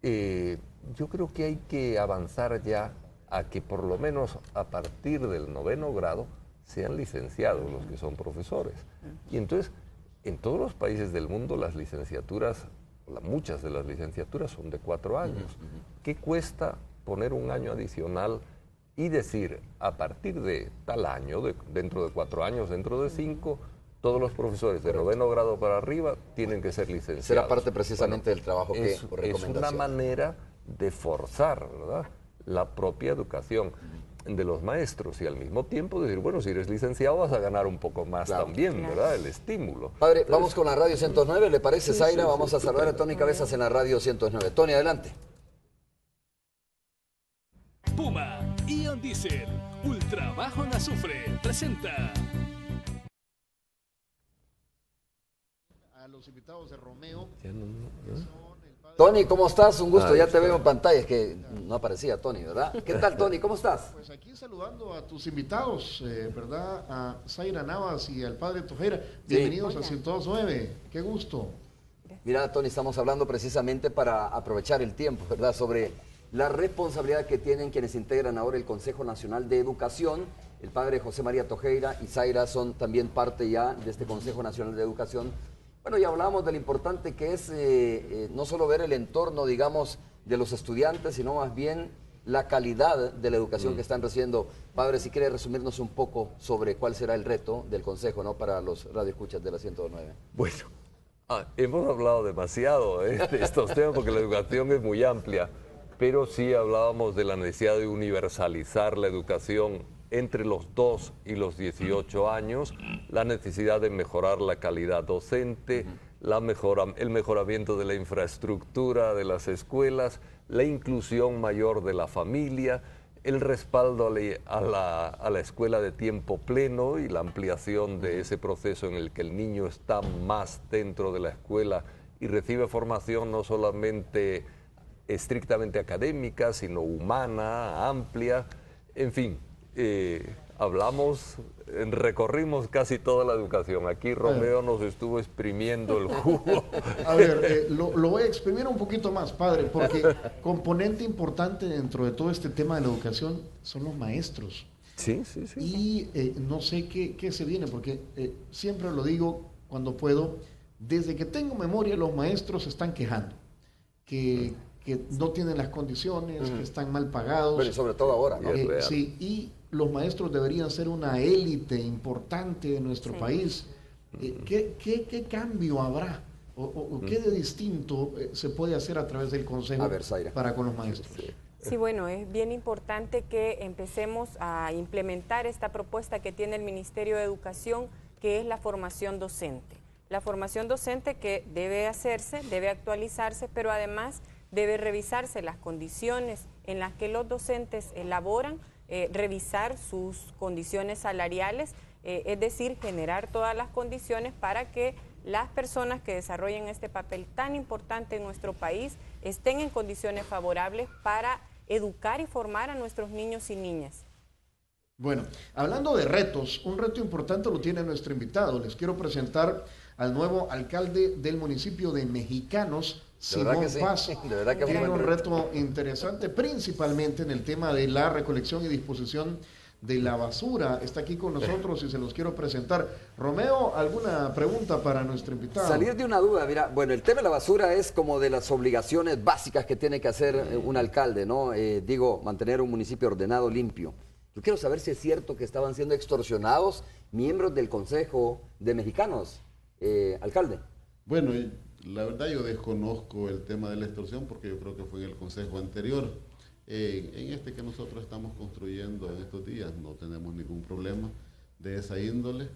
S3: Yo creo que hay que avanzar ya a que por lo menos a partir del 9º grado sean licenciados los que son profesores. Y entonces, en todos los países del mundo las licenciaturas, muchas de las licenciaturas son de 4 años. ¿Qué cuesta poner un año adicional y decir, a partir de tal año, dentro de 4 años, dentro de 5, todos los profesores de 9º grado para arriba tienen que ser licenciados? Será
S2: parte precisamente del trabajo que, por recomendación.
S3: Es una manera de forzar, ¿verdad?, la propia educación de los maestros y al mismo tiempo decir, bueno, si eres licenciado vas a ganar un poco más también, ¿verdad?, el estímulo.
S2: Padre, entonces, vamos con la radio 109, ¿le parece, Zaira? Vamos a saludar a Tony Cabezas en la radio 109. Tony, adelante.
S5: Puma, Ion Diesel, ultra bajo en azufre, presenta
S6: a los invitados de Romeo.
S2: Tony, ¿cómo estás? Un gusto, ya te veo en pantalla, es que no aparecía Tony, ¿verdad? ¿Qué tal, Tony? ¿Cómo estás?
S6: Pues aquí saludando a tus invitados, ¿verdad? A Zaira Navas y al padre Tojeira. Bienvenidos a 109, qué gusto.
S2: Mira, Tony, estamos hablando precisamente para aprovechar el tiempo, ¿verdad? Sobre la responsabilidad que tienen quienes integran ahora el Consejo Nacional de Educación. El padre José María Tojeira y Zaira son también parte ya de este Consejo Nacional de Educación. Bueno, ya hablábamos de lo importante que es no solo ver el entorno, digamos, de los estudiantes, sino más bien la calidad de la educación que están recibiendo. Padre, si quiere resumirnos un poco sobre cuál será el reto del Consejo, ¿no?, para los radioescuchas de la 109.
S3: Bueno, hemos hablado demasiado de estos temas porque la educación es muy amplia, pero sí hablábamos de la necesidad de universalizar la educación entre los 2 y los 18 años, la necesidad de mejorar la calidad docente, el mejoramiento de la infraestructura de las escuelas, la inclusión mayor de la familia, el respaldo a la escuela de tiempo pleno y la ampliación de ese proceso en el que el niño está más dentro de la escuela y recibe formación no solamente estrictamente académica, sino humana, amplia, en fin, recorrimos casi toda la educación. Aquí Romeo nos estuvo exprimiendo el jugo.
S6: A ver, lo voy a exprimir un poquito más, padre, porque componente importante dentro de todo este tema de la educación son los maestros.
S3: Sí.
S6: Y no sé qué se viene, porque siempre lo digo cuando puedo, desde que tengo memoria los maestros se están quejando, que no tienen las condiciones, que están mal pagados.
S2: Pero y sobre todo ahora, ¿no?
S6: Sí, y los maestros deberían ser una élite importante de nuestro país. ¿Qué cambio habrá? ¿O qué de distinto se puede hacer a través del Consejo para con los maestros?
S4: Sí, bueno, es bien importante que empecemos a implementar esta propuesta que tiene el Ministerio de Educación, que es la formación docente. La formación docente que debe hacerse, debe actualizarse, pero además debe revisarse las condiciones en las que los docentes laboran, revisar sus condiciones salariales, es decir, generar todas las condiciones para que las personas que desarrollen este papel tan importante en nuestro país estén en condiciones favorables para educar y formar a nuestros niños y niñas.
S6: Bueno, hablando de retos, un reto importante lo tiene nuestro invitado. Les quiero presentar al nuevo alcalde del municipio de Mexicanos, Simón Paz.
S2: De verdad que
S6: tiene un reto interesante, principalmente en el tema de la recolección y disposición de la basura. Está aquí con nosotros y se los quiero presentar. Romeo, ¿alguna pregunta para nuestro invitado?
S2: Salir de una duda, mira, bueno, el tema de la basura es como de las obligaciones básicas que tiene que hacer un alcalde, ¿no? Mantener un municipio ordenado, limpio. Yo quiero saber si es cierto que estaban siendo extorsionados miembros del Consejo de Mexicanos, alcalde.
S7: Bueno, la verdad yo desconozco el tema de la extorsión porque yo creo que fue en el consejo anterior. En este que nosotros estamos construyendo en estos días no tenemos ningún problema de esa índole.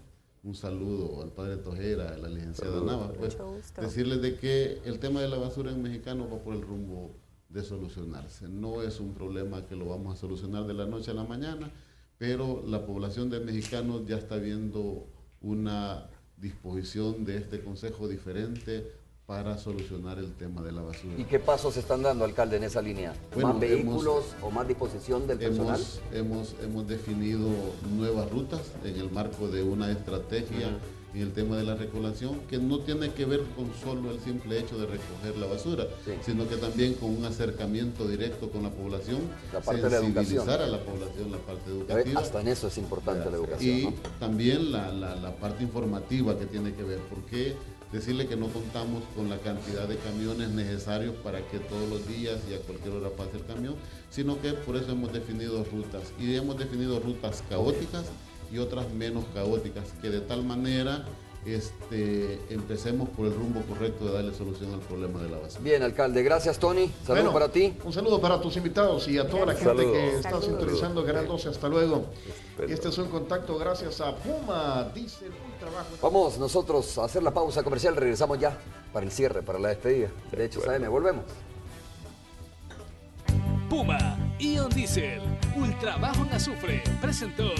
S7: Un saludo al padre Tojera, a la licenciada Nava. Pues, decirles de que el tema de la basura en Mexicano va por el rumbo de solucionarse. No es un problema que lo vamos a solucionar de la noche a la mañana, pero la población de Mexicanos ya está viendo una disposición de este consejo diferente para solucionar el tema de la basura.
S2: ¿Y qué pasos se están dando, alcalde, en esa línea?
S7: Bueno,
S2: ¿Más vehículos o más disposición del personal?
S7: Hemos definido nuevas rutas en el marco de una estrategia en el tema de la recolección que no tiene que ver con solo el simple hecho de recoger la basura, sino que también con un acercamiento directo con la población,
S2: la parte de la educación.
S7: Sensibilizar a la población, la parte educativa.
S2: Hasta en eso es importante la educación.
S7: Y
S2: ¿no?
S7: también la parte informativa que tiene que ver, porque decirle que no contamos con la cantidad de camiones necesarios para que todos los días y a cualquier hora pase el camión, sino que por eso hemos definido rutas, y hemos definido rutas caóticas y otras menos caóticas, que de tal manera empecemos por el rumbo correcto de darle solución al problema de la basura.
S2: Bien, alcalde, gracias, Tony. Saludos para ti.
S6: Un saludo para tus invitados y a toda la gente que está sintonizando Canal 12. Hasta luego. Este es un contacto gracias a Puma Diesel, un trabajo.
S2: Vamos nosotros a hacer la pausa comercial. Regresamos ya para el cierre, para la despedida. De hecho, AM, volvemos.
S5: Puma Ion Diesel, ultra bajo en azufre, presentó.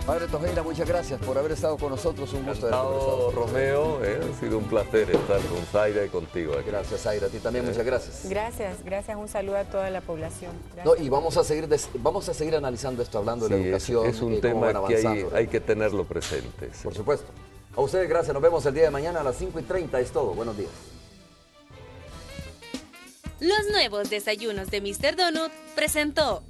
S2: Padre Tojera, muchas gracias por haber estado con nosotros. Un gusto haber
S3: conversado. Romeo, ha sido un placer estar con Zaira y contigo aquí.
S2: Gracias, Zaira. A ti también, muchas gracias.
S4: Gracias. Un saludo a toda la población.
S2: No, y vamos a seguir analizando esto, hablando de la educación.
S3: Es un tema que hay que tenerlo presente. Sí.
S2: Por supuesto. A ustedes, gracias. Nos vemos el día de mañana a las 5:30. Es todo. Buenos días.
S1: Los nuevos desayunos de Mr. Donut presentó